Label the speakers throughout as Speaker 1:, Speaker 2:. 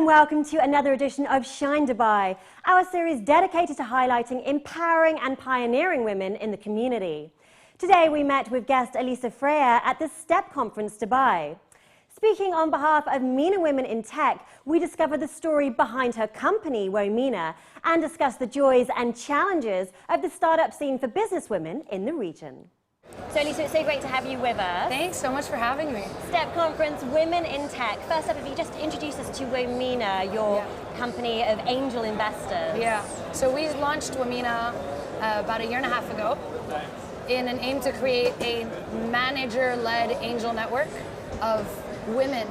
Speaker 1: and welcome to another edition of Shine Dubai, our series dedicated to highlighting empowering and pioneering women in the community. Today we met with guest Elissa Freiha at the STEP Conference Dubai. Speaking on behalf of MENA Women in Tech, we discover the story behind her company, WOMENA, and discuss the joys and challenges of the startup scene for businesswomen in the region. So Elissa, it's so great to have you with us.
Speaker 2: Thanks so much for having me.
Speaker 1: STEP Conference, Women in Tech. First up, if you just introduce us to WOMENA, your company of angel investors.
Speaker 2: Yeah, so we launched WOMENA about a year and a half ago in an aim to create a manager-led angel network of women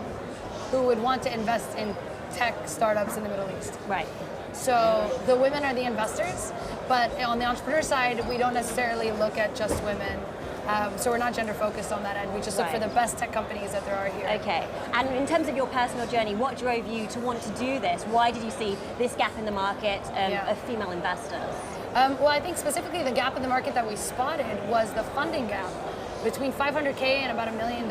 Speaker 2: who would want to invest in tech startups in the Middle East.
Speaker 1: Right.
Speaker 2: So the women are the investors, but on the entrepreneur side, we don't necessarily look at just women. So we're not gender focused on that end. We just look for the best tech companies that there are here.
Speaker 1: Okay. And in terms of your personal journey, what drove you to want to do this? Why did you see this gap in the market of female investors?
Speaker 2: Well, I think specifically the gap in the market that we spotted was the funding gap. Between $500K and about $1 million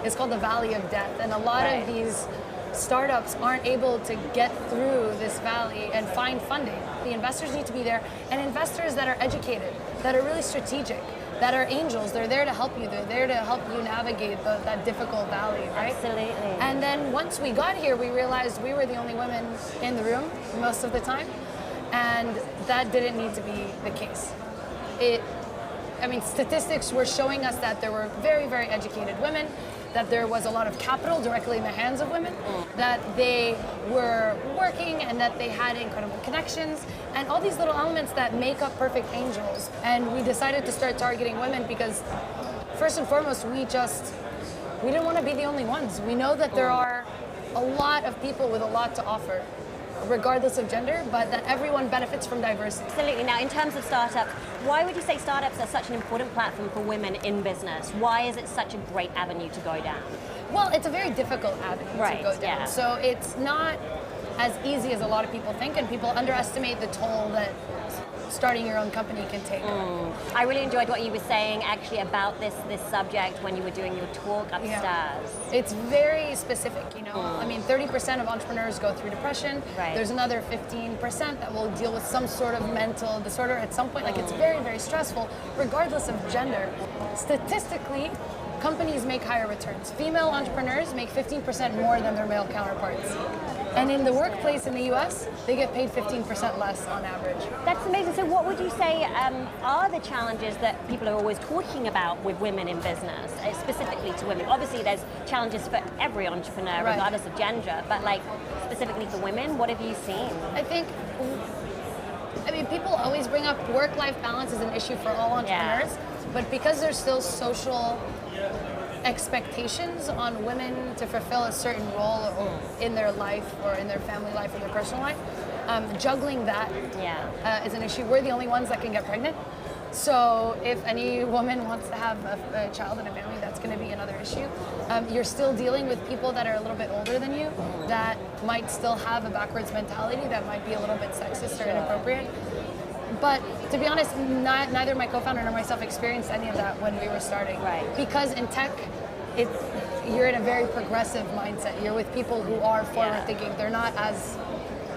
Speaker 2: is called the valley of death. And a lot of these startups aren't able to get through this valley and find funding. The investors need to be there, and investors that are educated, that are really strategic, that are angels. They're there to help you. They're there to help you navigate that difficult valley, right?
Speaker 1: Absolutely.
Speaker 2: And then once we got here, we realized we were the only women in the room most of the time, and that didn't need to be the case. Statistics were showing us that there were very, very educated women, that there was a lot of capital directly in the hands of women, that they were working and that they had incredible connections, and all these little elements that make up perfect angels. And we decided to start targeting women because, first and foremost, we didn't want to be the only ones. We know that there are a lot of people with a lot to offer, regardless of gender, but that everyone benefits from diversity.
Speaker 1: Absolutely. Now, in terms of startups, why would you say startups are such an important platform for women in business? Why is it such a great avenue to go down?
Speaker 2: Well, it's a very difficult avenue to go down.
Speaker 1: Yeah.
Speaker 2: So it's not as easy as a lot of people think, and people underestimate the toll that starting your own company can take.
Speaker 1: I really enjoyed what you were saying actually about this subject when you were doing your talk upstairs.
Speaker 2: Yeah. It's very specific, you know. 30% of entrepreneurs go through depression. There's another 15% that will deal with some sort of mental disorder at some point. Like, it's very, very stressful, regardless of gender. Statistically, companies make higher returns. Female entrepreneurs make 15% more than their male counterparts. And in the workplace in the US, they get paid 15% less on average.
Speaker 1: That's amazing. So what would you say are the challenges that people are always talking about with women in business, specifically to women? Obviously, there's challenges for every entrepreneur, regardless of gender, but like specifically for women, what have you seen?
Speaker 2: I think, people always bring up work-life balance as an issue for all entrepreneurs, but because there's still social expectations on women to fulfill a certain role in their life or in their family life or their personal life, juggling that is an issue. We're the only ones that can get pregnant. So if any woman wants to have a child in a family, that's going to be another issue. You're still dealing with people that are a little bit older than you that might still have a backwards mentality that might be a little bit sexist or inappropriate. But to be honest, neither my co-founder nor myself experienced any of that when we were starting. Because in tech, you're in a very progressive mindset. You're with people who are forward-thinking. They're not as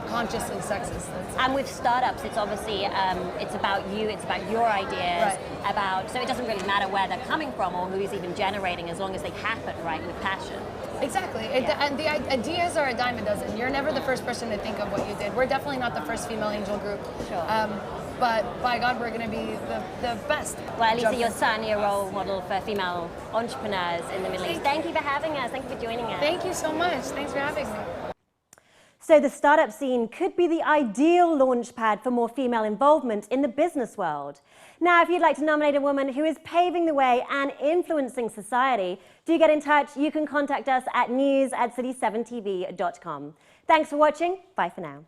Speaker 2: consciously sexist.
Speaker 1: And with startups, it's obviously it's about you, it's about your ideas, so it doesn't really matter where they're coming from or who's even generating, as long as they happen with passion.
Speaker 2: Exactly. And the ideas are a dime a dozen. You're never the first person to think of what you did. We're definitely not the first female angel group. But by God, we're going to be the best.
Speaker 1: Well, Elissa, you're certainly a role model for female entrepreneurs in the Middle East. Thank you for having us. Thank you for joining us.
Speaker 2: Thank you so much. Thanks for having me.
Speaker 1: So the startup scene could be the ideal launch pad for more female involvement in the business world. Now, if you'd like to nominate a woman who is paving the way and influencing society, do get in touch. You can contact us at news@city7tv.com. Thanks for watching. Bye for now.